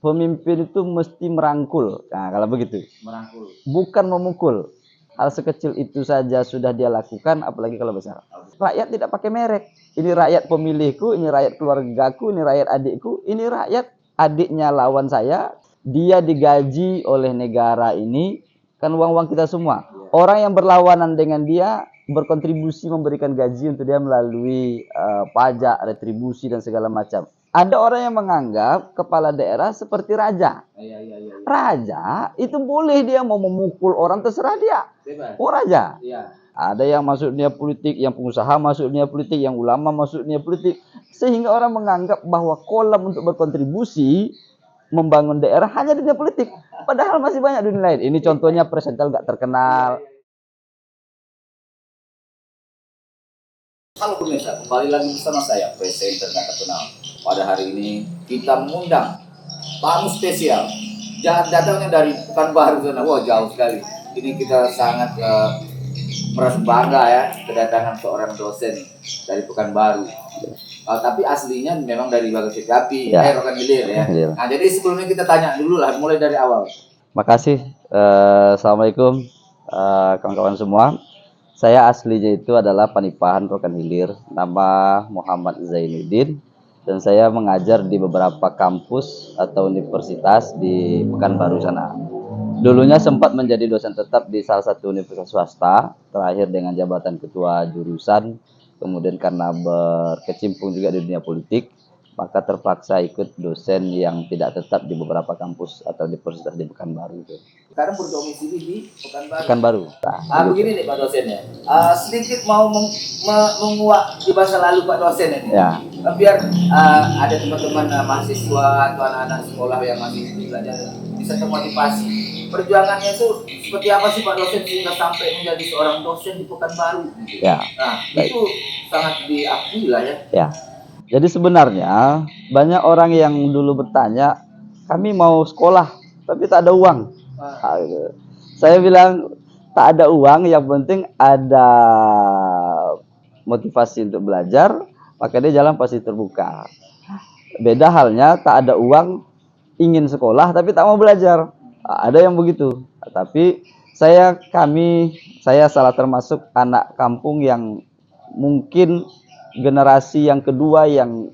pemimpin itu mesti merangkul. Nah, kalau begitu. Merangkul. Bukan memukul. Hal sekecil itu saja sudah dia lakukan, apalagi kalau besar. Rakyat tidak pakai merek. Ini rakyat pemilihku, ini rakyat keluargaku, ini rakyat adikku, ini rakyat adiknya lawan saya. Dia digaji oleh negara ini, kan uang-uang kita semua. Orang yang berlawanan dengan dia berkontribusi memberikan gaji untuk dia melalui pajak, retribusi, dan segala macam. Ada orang yang menganggap kepala daerah seperti raja. Raja itu boleh dia mau memukul orang, terserah dia. Oh raja. Ada yang masuk dunia politik, yang pengusaha masuk dunia politik, yang ulama masuk dunia politik. Sehingga orang menganggap bahwa kolam untuk berkontribusi membangun daerah hanya dunia politik. Padahal masih banyak dunia lain. Ini contohnya presental gak terkenal. Halo pemirsa, kembali lagi bersama saya, presenter gak terkenal. Pada hari ini kita mengundang tamu spesial. Datangnya dari Pekanbaru sana. Wah, jauh sekali. Ini kita sangat merasa bangga ya kedatangan seorang dosen dari Pekanbaru. Tapi aslinya memang dari Bagus Setiapi, Rokan Hilir ya. Nah, jadi sebelumnya kita tanya dulu lah, mulai dari awal. Makasih. Assalamualaikum kawan-kawan semua. Saya aslinya itu adalah Panipahan Rokan Hilir, nama Muhammad Zainuddin, dan saya mengajar di beberapa kampus atau universitas di Pekanbaru sana. Dulunya sempat menjadi dosen tetap di salah satu universitas swasta, terakhir dengan jabatan ketua jurusan, kemudian karena berkecimpung juga di dunia politik, maka terpaksa ikut dosen yang tidak tetap di beberapa kampus atau di universitas di Pekanbaru itu. Sekarang berdomisili di Pekanbaru. Pekanbaru. Begini nih Pak dosennya, sedikit mau menguak di masa lalu Pak dosen ini. Ya. Biar ada teman-teman mahasiswa atau anak-anak sekolah yang masih belajar bisa termotivasi. Perjuangannya itu seperti apa sih Pak dosen sehingga sampai menjadi seorang dosen di Pekanbaru? Ya. Nah, itu sangat diakui lah ya. Ya. Jadi sebenarnya banyak orang yang dulu bertanya, kami mau sekolah tapi tak ada uang. Saya bilang tak ada uang, yang penting ada motivasi untuk belajar, maka dia jalan pasti terbuka. Beda halnya tak ada uang, ingin sekolah tapi tak mau belajar. Ada yang begitu. Tapi saya salah termasuk anak kampung yang mungkin generasi yang kedua yang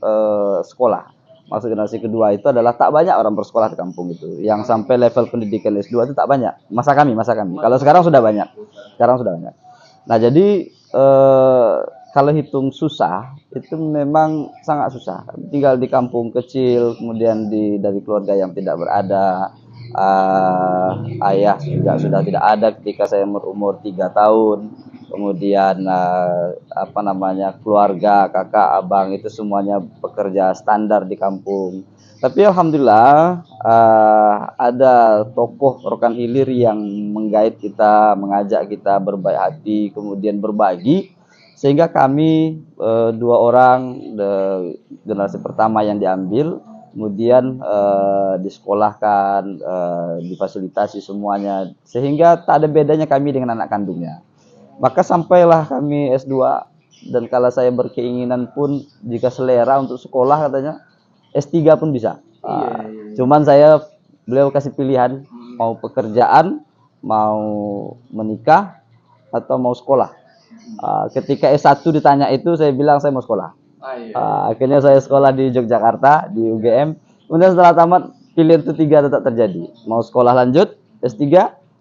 sekolah. Maksud generasi kedua itu adalah tak banyak orang bersekolah di kampung itu. Yang sampai level pendidikan S2 itu tak banyak. Masa kami. Kalau sekarang sudah banyak. Nah, jadi kalau hitung susah, itu memang sangat susah. Tinggal di kampung kecil, kemudian dari keluarga yang tidak berada. Ayah juga sudah tidak ada ketika saya berumur 3 tahun. Kemudian keluarga, kakak, abang itu semuanya pekerja standar di kampung. Tapi alhamdulillah ada tokoh Rokan Hilir yang menggait kita, mengajak kita berbaik hati, kemudian berbagi, sehingga kami 2 orang generasi pertama yang diambil, kemudian disekolahkan, difasilitasi semuanya, sehingga tak ada bedanya kami dengan anak kandungnya. Maka sampailah kami S2, dan kalau saya berkeinginan pun jika selera untuk sekolah katanya S3 pun bisa. Cuman beliau kasih pilihan, mau pekerjaan, mau menikah, atau mau sekolah. Ketika S1 ditanya itu, saya bilang saya mau sekolah. Akhirnya saya sekolah di Yogyakarta, di UGM. Kemudian setelah tamat, pilihan itu 3 tetap terjadi. Mau sekolah lanjut, S3,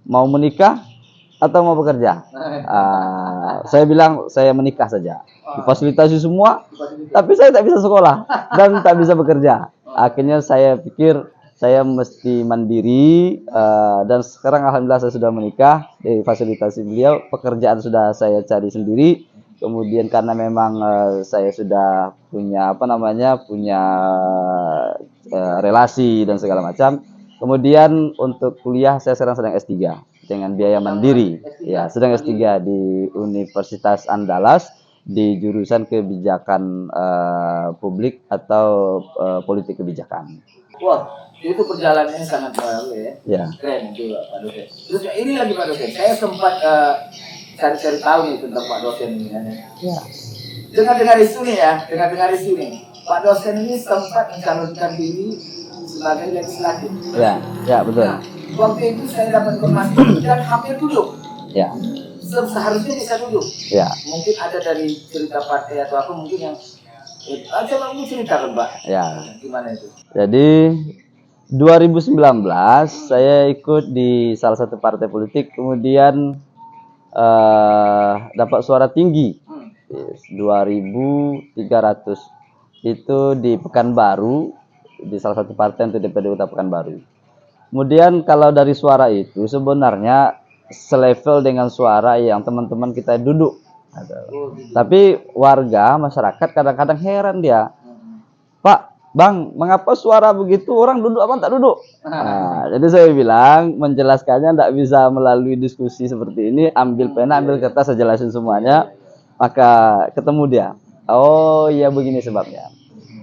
mau menikah, atau mau bekerja. Saya bilang saya menikah saja. Difasilitasi semua, tapi saya tak bisa sekolah dan tak bisa bekerja. Akhirnya saya pikir saya mesti mandiri, dan sekarang alhamdulillah saya sudah menikah, difasilitasi beliau, pekerjaan sudah saya cari sendiri. Kemudian karena memang saya sudah punya relasi dan segala macam. Kemudian untuk kuliah saya sekarang sedang S3 dengan biaya mandiri. Ya, sedang S3 di Universitas Andalas di jurusan kebijakan publik atau politik kebijakan. Wah, itu perjalanannya sangat bagus ya. Keren itu Pak dosen. Terus ini lagi Pak dosen, saya sempat cari-cari tahu nih tentang Pak dosen ini ya. Dengar isu nih, Pak dosen ini sempat mencalonkan diri sebagai legislatif. Ya betul. Nah, waktu itu saya dapat informasi dan hampir duduk. Ya, Seharusnya bisa duduk. ya, Mungkin ada dari cerita partai atau apa mungkin yang coba kamu ceritakan, Pak. ya. Gimana itu? Jadi 2019 saya ikut di salah satu partai politik, kemudian dapat suara tinggi 2.300 itu di Pekanbaru, di salah satu partai untuk DPD Kota Pekanbaru. Kemudian kalau dari suara itu sebenarnya selevel dengan suara yang teman-teman kita duduk. Tapi warga masyarakat kadang-kadang heran dia, Pak, Bang, mengapa suara begitu orang duduk apa tak duduk? Nah, jadi saya bilang menjelaskannya tidak bisa melalui diskusi seperti ini, ambil pena, ambil kertas, saya jelasin semuanya, maka ketemu dia. Oh iya begini sebabnya.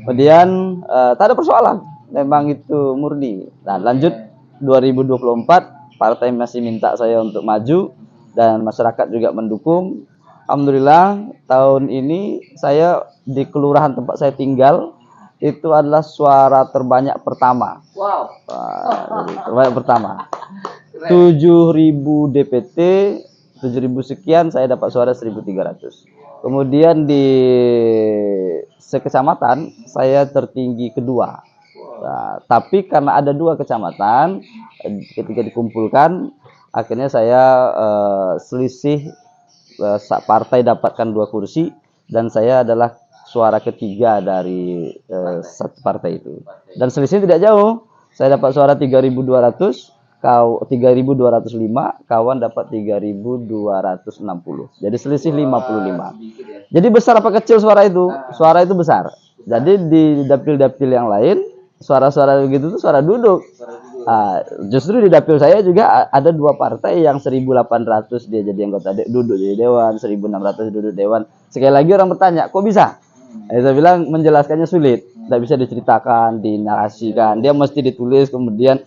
Kemudian tak ada persoalan, memang itu murni. Nah lanjut 2024 partai masih minta saya untuk maju dan masyarakat juga mendukung. Alhamdulillah tahun ini saya di kelurahan tempat saya tinggal itu adalah suara terbanyak pertama. Wow. Terbanyak pertama. 7.000 DPT, 7.000 sekian, saya dapat suara 1.300. Kemudian di sekecamatan saya tertinggi kedua. Nah, tapi karena ada 2 kecamatan, ketika dikumpulkan, akhirnya saya selisih partai dapatkan 2 kursi dan saya adalah suara ketiga dari satu partai itu. Dan selisih tidak jauh. Saya dapat suara 3.200, 3.205, kawan dapat 3.260. Jadi selisih 55. Jadi besar apa kecil suara itu? Suara itu besar. Jadi di dapil-dapil yang lain suara-suara begitu tuh suara duduk. Justru di dapil saya juga ada 2 partai yang 1.800 dia jadi anggota duduk jadi dewan, 1.600 duduk dewan. Sekali lagi orang bertanya, kok bisa? Saya bilang menjelaskannya sulit, tidak bisa diceritakan, dinarasikan. Dia mesti ditulis, kemudian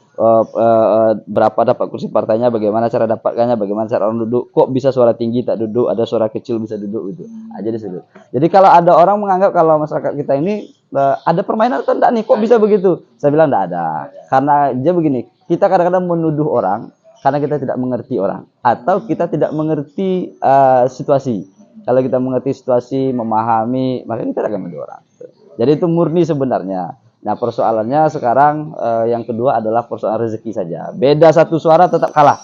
berapa dapat kursi partainya, bagaimana cara dapatkannya, bagaimana cara orang duduk, kok bisa suara tinggi tak duduk, ada suara kecil bisa duduk gitu. Jadi sulit. Jadi kalau ada orang menganggap kalau masyarakat kita ini ada permainan atau enggak nih, kok bisa begitu? Saya bilang enggak ada. Karena dia begini, kita kadang-kadang menuduh orang karena kita tidak mengerti orang atau kita tidak mengerti situasi. Kalau kita mengerti situasi, memahami, maka kita akan menuduh orang. Jadi itu murni sebenarnya. Nah persoalannya sekarang yang kedua adalah persoalan rezeki saja. Beda 1 suara tetap kalah.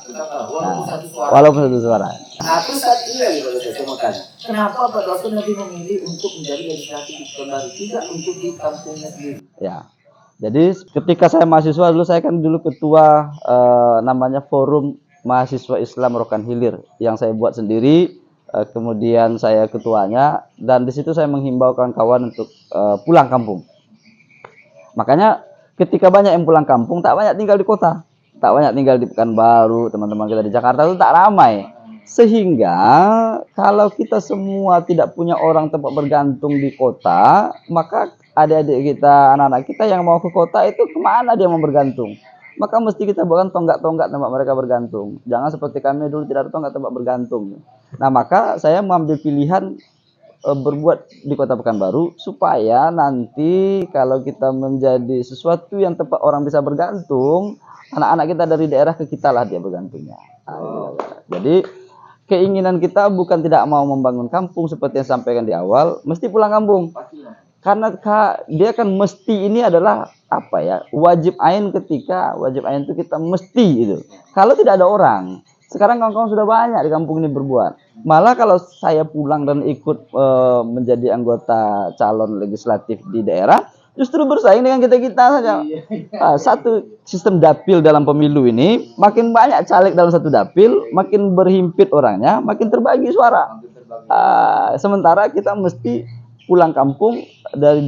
Walaupun 1 suara. Aku saat ini lagi kalau saya mau tanya, kenapa Pak Dosen nanti memilih untuk menjadi legislatif di Pekanbaru, tidak untuk di kampungnya sendiri? Ya. Jadi ketika saya mahasiswa dulu, saya kan dulu ketua namanya Forum Mahasiswa Islam Rokan Hilir yang saya buat sendiri. Kemudian saya ketuanya dan di situ saya menghimbau kawan-kawan untuk pulang kampung. Makanya ketika banyak yang pulang kampung, tak banyak tinggal di kota, tak banyak tinggal di Pekanbaru, teman-teman kita di Jakarta itu tak ramai. Sehingga kalau kita semua tidak punya orang tempat bergantung di kota, maka adik-adik kita, anak-anak kita yang mau ke kota itu kemana dia mau bergantung? Maka mesti kita buatkan tonggak-tonggak tempat mereka bergantung. Jangan seperti kami dulu tidak ada tonggak tempat bergantung. Nah maka saya mengambil pilihan berbuat di Kota Pekanbaru supaya nanti kalau kita menjadi sesuatu yang tempat orang bisa bergantung, anak-anak kita dari daerah ke kita lah dia bergantungnya. Jadi keinginan kita bukan tidak mau membangun kampung seperti yang sampaikan di awal, mesti pulang kampung. Karena dia kan mesti ini adalah apa ya, wajib ain itu kita mesti itu. Kalau tidak ada orang, sekarang kawan-kawan sudah banyak di kampung ini berbuat. Malah kalau saya pulang dan ikut menjadi anggota calon legislatif di daerah, justru bersaing dengan kita-kita saja. Satu sistem dapil dalam pemilu ini, makin banyak caleg dalam satu dapil, makin berhimpit orangnya, makin terbagi suara. Sementara kita mesti pulang kampung dari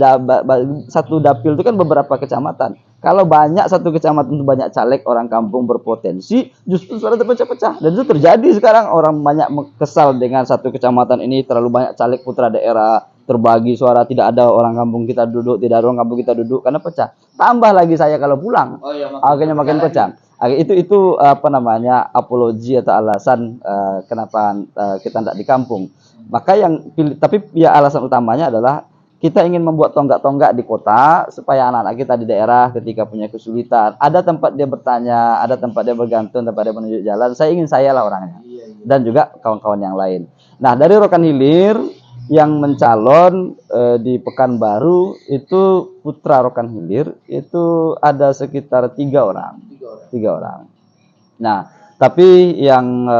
satu dapil itu kan beberapa kecamatan. Kalau banyak satu kecamatan itu banyak caleg orang kampung berpotensi, justru suara terpecah-pecah. Dan itu terjadi sekarang, orang banyak kesal dengan satu kecamatan ini terlalu banyak caleg putra daerah, terbagi suara, tidak ada orang kampung kita duduk, tidak ada orang kampung kita duduk karena pecah. Tambah lagi saya kalau pulang, akhirnya makin pecah. Itu apa namanya, apologi atau alasan kenapa kita tidak di kampung. Maka tapi ya alasan utamanya adalah kita ingin membuat tonggak-tonggak di kota supaya anak-anak kita di daerah ketika punya kesulitan, ada tempat dia bertanya, ada tempat dia bergantung, tempat dia menunjuk jalan. Saya lah orangnya. Dan juga kawan-kawan yang lain. Nah, dari Rokan Hilir yang mencalon di Pekanbaru itu putra Rokan Hilir itu ada sekitar 3 orang. 3 orang. Nah, tapi yang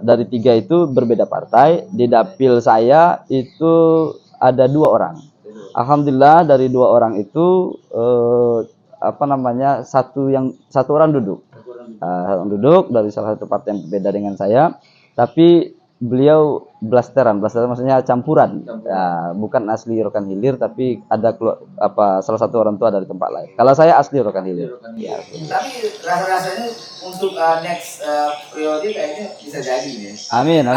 dari 3 itu berbeda partai. Di dapil saya itu ada 2 orang. Alhamdulillah dari 2 orang itu satu orang duduk. Duduk dari salah satu partai yang berbeda dengan saya, tapi beliau blasteran maksudnya campuran. Ya, bukan asli Rokan Hilir, tapi ada salah satu orang tua dari tempat lain. Kalau saya asli Rokan Hilir. Ya. Tapi rasa-rasanya untuk next periode kayaknya bisa jadi ya. Amin.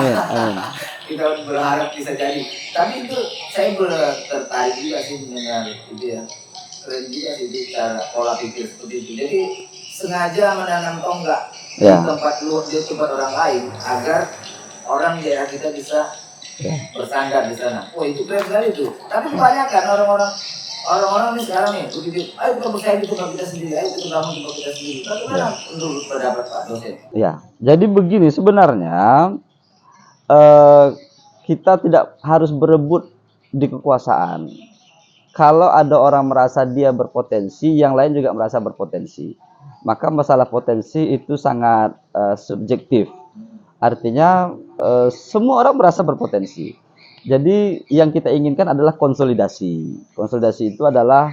Kita berharap bisa jadi. Tapi itu saya tertarik juga sih mendengar itu ya. Keren juga sih itu cara pola pikir seperti itu. Jadi sengaja menanam tonggak di tempat orang lain agar orang daerah kita bisa bersandar di sana. Oh itu keren sekali tuh. Tapi kebanyakan orang-orang ini sekarang nih, begitu, ayo kita bersaing di tempat kita sendiri, ayo kita bangun tempat kita sendiri. Bagaimana menurut pendapat Pak dosen? Ya, jadi begini sebenarnya kita tidak harus berebut di kekuasaan. Kalau ada orang merasa dia berpotensi, yang lain juga merasa berpotensi. Maka masalah potensi itu sangat subjektif. Artinya semua orang merasa berpotensi. Jadi yang kita inginkan adalah konsolidasi. Konsolidasi itu adalah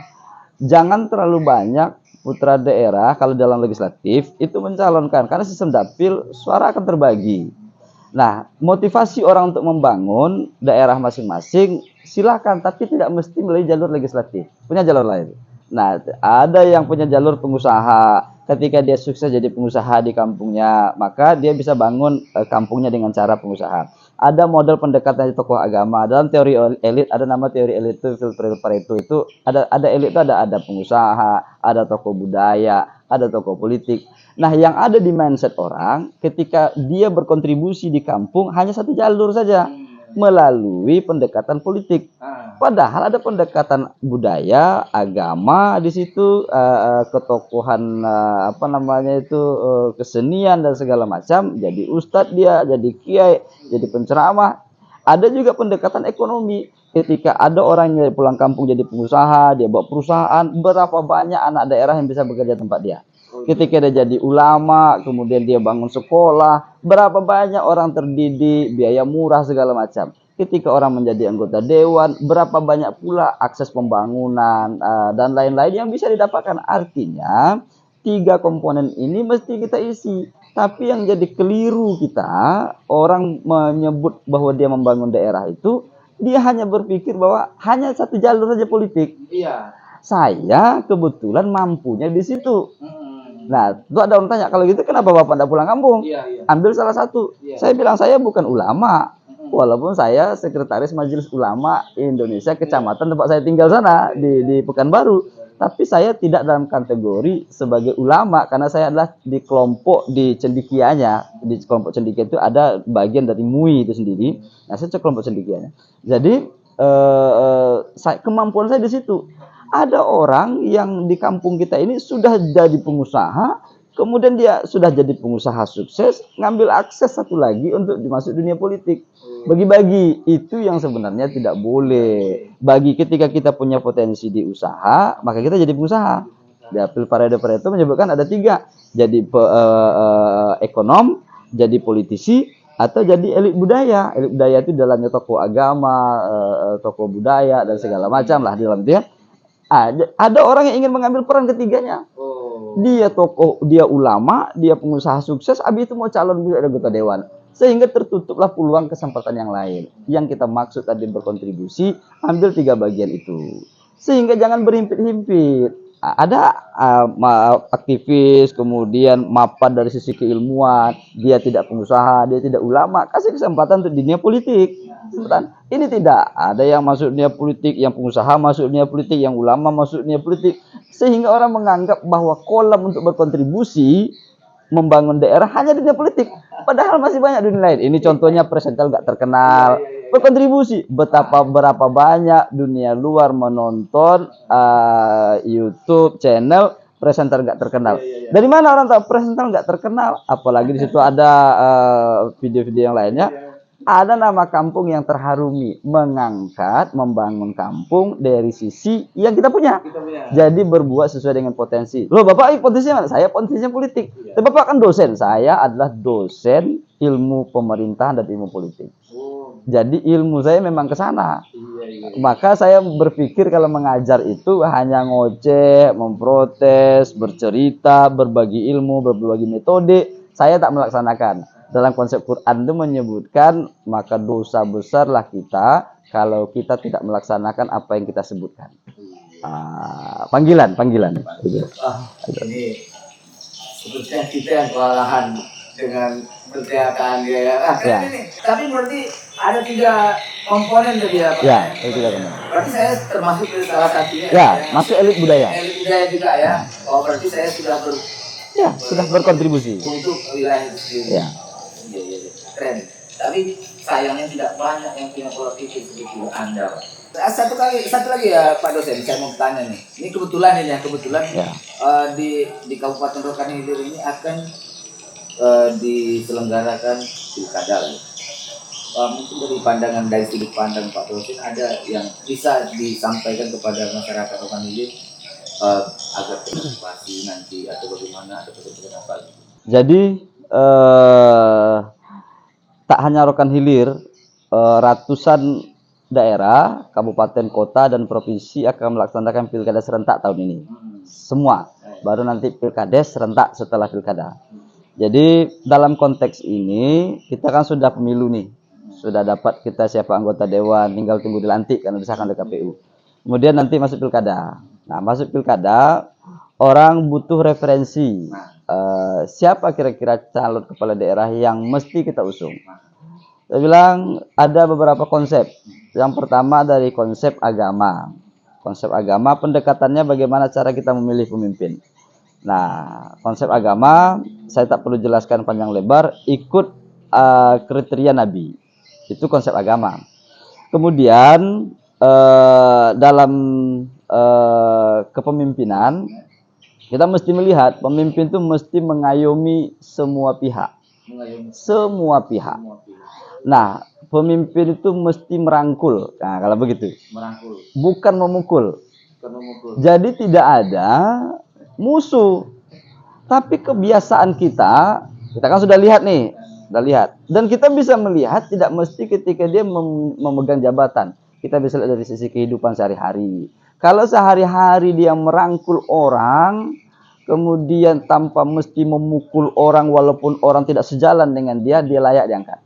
jangan terlalu banyak putra daerah kalau dalam legislatif itu mencalonkan. Karena sistem dapil suara akan terbagi. Nah, motivasi orang untuk membangun daerah masing-masing silakan, tapi tidak mesti melalui jalur legislatif. Punya jalur lain. Nah, ada yang punya jalur pengusaha. Ketika dia sukses jadi pengusaha di kampungnya, maka dia bisa bangun kampungnya dengan cara pengusaha. Ada model pendekatan tokoh agama. Dalam teori elit ada nama teori elit itu filter Pareto itu ada elit itu ada pengusaha, ada tokoh budaya, ada tokoh politik. Nah, yang ada di mindset orang ketika dia berkontribusi di kampung hanya satu jalur saja, melalui pendekatan politik. Padahal ada pendekatan budaya, agama di situ, ketokohan kesenian dan segala macam. Jadi ustadz dia, jadi kiai, jadi penceramah. Ada juga pendekatan ekonomi. Ketika ada orang yang pulang kampung jadi pengusaha, dia bawa perusahaan, berapa banyak anak daerah yang bisa bekerja tempat dia. Ketika dia jadi ulama, kemudian dia bangun sekolah, berapa banyak orang terdidik, biaya murah segala macam. Ketika orang menjadi anggota dewan, berapa banyak pula akses pembangunan dan lain-lain yang bisa didapatkan. Artinya 3 komponen ini mesti kita isi. Tapi yang jadi keliru kita, orang menyebut bahwa dia membangun daerah itu, dia hanya berpikir bahwa hanya satu jalur saja politik. Iya. Saya kebetulan mampunya di situ. Nah, itu ada orang tanya, kalau gitu kenapa Bapak tidak pulang kampung? Ambil salah satu. Saya bilang saya bukan ulama. Walaupun saya sekretaris Majelis Ulama Indonesia Kecamatan tempat saya tinggal sana di Pekanbaru. Tapi saya tidak dalam kategori sebagai ulama karena saya adalah di kelompok di cendikianya. Di kelompok cendikia itu ada bagian dari MUI itu sendiri. Nah, saya kelompok cendikianya. Jadi kemampuan saya di situ. Ada orang yang di kampung kita ini sudah jadi pengusaha, kemudian dia sudah jadi pengusaha sukses, ngambil akses satu lagi untuk dimasuk dunia politik. Bagi-bagi, itu yang sebenarnya tidak boleh. Bagi ketika kita punya potensi di usaha, maka kita jadi pengusaha. Di Pareto menyebutkan ada 3. Jadi ekonom, jadi politisi, atau jadi elit budaya. Elit budaya itu dalamnya tokoh agama, tokoh budaya, dan segala macam lah di dalam dia. Ada orang yang ingin mengambil peran ketiganya. Dia tokoh, dia ulama, dia pengusaha sukses, habis itu mau calon menjadi anggota dewan. Sehingga tertutuplah peluang kesempatan yang lain. Yang kita maksud tadi berkontribusi, ambil 3 bagian itu. Sehingga jangan berhimpit-himpit. Ada aktivis, kemudian mapan dari sisi keilmuan, dia tidak pengusaha, dia tidak ulama, kasih kesempatan untuk dunia politik. Ini tidak, ada yang masuk dunia politik, yang pengusaha masuk dunia politik, yang ulama masuk dunia politik, sehingga orang menganggap bahwa kolam untuk berkontribusi membangun daerah hanya dunia politik, padahal masih banyak dunia lain. Ini contohnya presental nggak terkenal, berkontribusi. Berapa banyak dunia luar menonton YouTube channel presenter nggak terkenal. Dari mana orang tahu presenter nggak terkenal? Apalagi di situ ada video-video yang lainnya. Ada nama kampung yang terharumi, mengangkat, membangun kampung dari sisi yang kita punya. Jadi berbuat sesuai dengan potensi. Loh, Bapak potensinya mana? Saya potensinya politik. Tapi Bapak kan dosen. Saya adalah dosen ilmu pemerintahan dan ilmu politik. Jadi ilmu saya memang ke sana. Maka saya berpikir kalau mengajar itu hanya ngoceh, memprotes, bercerita, berbagi ilmu, berbagi metode. Saya tak melaksanakan. Dalam konsep Quran itu menyebutkan maka dosa besarlah kita kalau kita tidak melaksanakan apa yang kita sebutkan. Panggilan. Ini sebetulnya kita yang kewalahan dengan berteriakan ya. Ini. Tapi berarti ada 3 komponen tadi ya, Pak? Ya, itu 3 komponen. Berarti saya termasuk dari salah satunya. Ya, masuk elit budaya. Elit budaya juga ya. Oh, berarti saya sudah sudah berkontribusi untuk wilayah itu sendiri. Ya. Iya. Keren. Tapi sayangnya tidak banyak yang punya pola pikir seperti Anda, Pak. Satu lagi ya Pak dosen, saya mau bertanya nih. Ini kebetulan ya. Di Kabupaten Rokan Hilir ini akan diselenggarakan pilkada. Mungkin dari sudut pandang Pak dosen ada yang bisa disampaikan kepada masyarakat Rokan Hilir agar termotivasi nanti atau bagaimana atau pesan apa? Jadi tak hanya Rokan Hilir, ratusan daerah, kabupaten, kota, dan provinsi akan melaksanakan pilkada serentak tahun ini. Semua. Baru nanti pilkades serentak setelah pilkada. Jadi dalam konteks ini kita kan sudah pemilu nih. Sudah dapat kita siapa anggota dewan, tinggal tunggu dilantik karena disahkan oleh KPU. Kemudian nanti masuk pilkada. Nah, masuk pilkada orang butuh referensi. Siapa kira-kira calon kepala daerah yang mesti kita usung? Saya bilang ada beberapa konsep. Yang pertama dari konsep agama. Konsep agama pendekatannya bagaimana cara kita memilih pemimpin. Nah, konsep agama saya tak perlu jelaskan panjang lebar, ikut kriteria Nabi. Itu konsep agama. Kemudian dalam kepemimpinan kita mesti melihat pemimpin itu mesti mengayomi semua pihak. Semua pihak. Nah, pemimpin itu mesti merangkul. Nah, kalau begitu. Merangkul. Bukan memukul. Jadi tidak ada musuh. Tapi kebiasaan kita kan sudah lihat nih. Sudah lihat. Dan kita bisa melihat tidak mesti ketika dia memegang jabatan. Kita bisa lihat dari sisi kehidupan sehari-hari. Kalau sehari-hari dia merangkul orang, kemudian tanpa mesti memukul orang walaupun orang tidak sejalan dengan dia layak diangkat.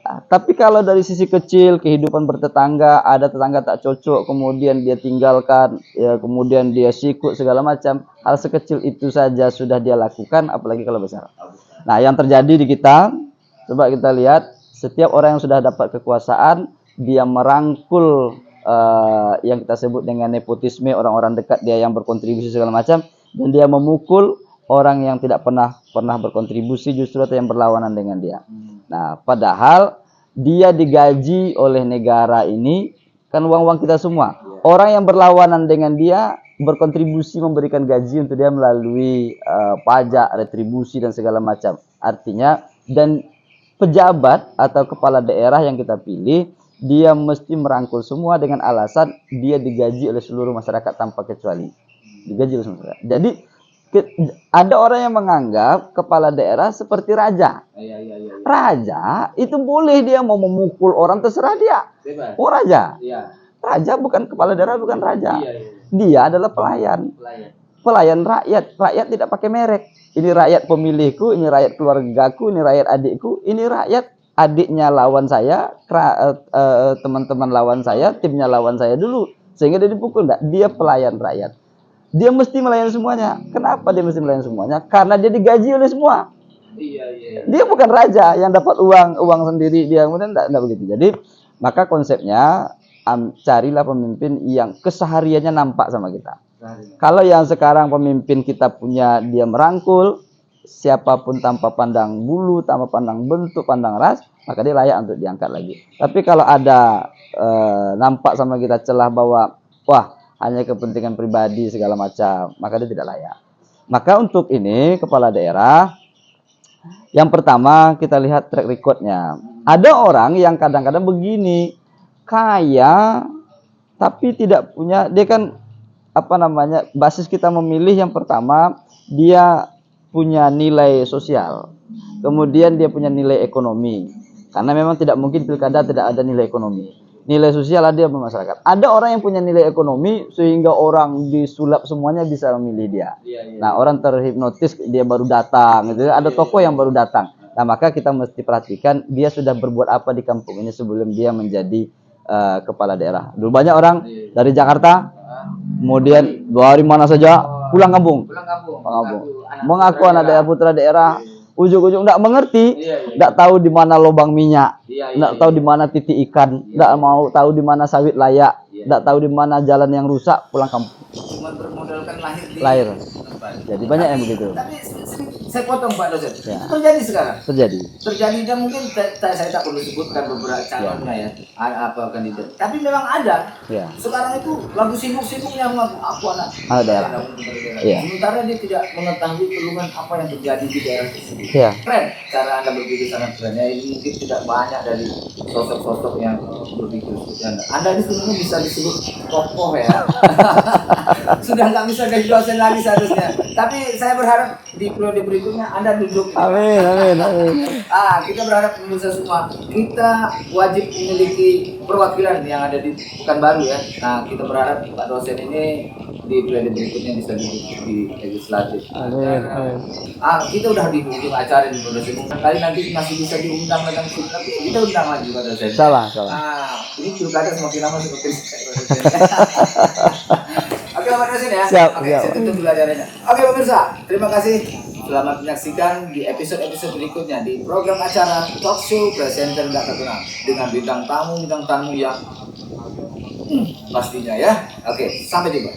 Nah, tapi kalau dari sisi kecil, kehidupan bertetangga, ada tetangga tak cocok, kemudian dia tinggalkan, ya, kemudian dia sikut segala macam, hal sekecil itu saja sudah dia lakukan, apalagi kalau besar. Nah, yang terjadi di kita, coba kita lihat, setiap orang yang sudah dapat kekuasaan, dia merangkul yang kita sebut dengan nepotisme, orang-orang dekat dia yang berkontribusi segala macam, dan dia memukul orang yang tidak pernah berkontribusi justru atau yang berlawanan dengan dia. Nah, padahal dia digaji oleh negara ini kan uang-uang kita semua. Orang yang berlawanan dengan dia berkontribusi memberikan gaji untuk dia melalui pajak, retribusi dan segala macam. Artinya dan pejabat atau kepala daerah yang kita pilih dia mesti merangkul semua dengan alasan dia digaji oleh seluruh masyarakat tanpa kecuali. Digaji oleh masyarakat. Jadi ada orang yang menganggap kepala daerah seperti raja. Raja itu boleh dia mau memukul orang terserah dia. Oh raja. Raja bukan kepala daerah, bukan raja. Dia adalah pelayan. Pelayan rakyat. Rakyat tidak pakai merek. Ini rakyat pemilihku, ini rakyat keluargaku, ini rakyat adikku, ini rakyat adiknya lawan saya, teman-teman lawan saya, timnya lawan saya dulu. Sehingga dia dipukul. Enggak, dia pelayan rakyat. Dia mesti melayani semuanya. Kenapa dia mesti melayani semuanya? Karena dia digaji oleh semua. Dia bukan raja yang dapat uang sendiri dia. Kemudian enggak begitu. Jadi, maka konsepnya carilah pemimpin yang kesehariannya nampak sama kita. Kalau yang sekarang pemimpin kita punya dia merangkul siapapun tanpa pandang bulu, tanpa pandang bentuk, pandang ras, maka dia layak untuk diangkat lagi. Tapi kalau ada nampak sama kita celah bahwa wah hanya kepentingan pribadi segala macam, maka dia tidak layak. Maka untuk ini kepala daerah, yang pertama kita lihat track recordnya. Ada orang yang kadang-kadang begini, kaya tapi tidak punya, dia kan basis kita memilih yang pertama dia punya nilai sosial, kemudian dia punya nilai ekonomi, karena memang tidak mungkin pilkada tidak ada nilai ekonomi. Nilai sosial ada masyarakat. Ada orang yang punya nilai ekonomi sehingga orang disulap semuanya bisa memilih dia. Nah, orang terhipnotis dia baru datang gitu. Ada tokoh yang baru datang. Nah, maka kita mesti perhatikan dia sudah berbuat apa di kampung ini sebelum dia menjadi kepala daerah. Dulu banyak orang dari Jakarta, kemudian dari mana saja pulang kampung. Mengaku anak daerah, putra daerah, ujung-ujung tidak mengerti, tidak tahu di mana lubang minyak, tidak tahu di mana titik ikan, tidak mau tahu di mana sawit layak, tidak tahu di mana jalan yang rusak, pulang kampung. Cuma bermodalkan Lahir. Jadi banyak yang begitu. Tapi saya potong Pak Dosen. Ya. Itu terjadi sekarang. Terjadi Dan mungkin saya tak perlu sebutkan beberapa calonnya ya, apa kandidat. Tapi memang ada. Ya. Sekarang itu lagu sibuk-sibuknya mengaku aku anak daerah. Ya. Sementara dia tidak mengetahui keluhan apa yang terjadi di daerah tersebut. Ya. Keren. Cara Anda berpikir sangat keren. Ya, ini mungkin tidak banyak dari sosok-sosok yang berpikir seperti Anda. Anda ini sebenarnya bisa disebut tokoh ya. Sudah nggak bisa jadi dosen lagi seharusnya. Tapi saya berharap di periode berikutnya Anda duduk. Amin. Kita berharap pemirsa semua kita wajib memiliki perwakilan yang ada di Pekanbaru ya. Nah, kita berharap Pak dosen ini di periode berikutnya bisa duduk di legislatif. Amin. Kita udah di ujung acara di Pak dosen. Kali nanti masih bisa diundang dengan tapi kita undang lagi Pak dosen. Salah. Ini pilkada semakin lama semakin Oke Pak dosen ya. Siap. Saya tutup dulu acaranya. Oke pemirsa, terima kasih. Selamat menyaksikan di episode-episode berikutnya di program acara Talk Show Presenter Nggak Terkenal dengan bintang tamu yang pastinya ya. Oke, sampai jumpa.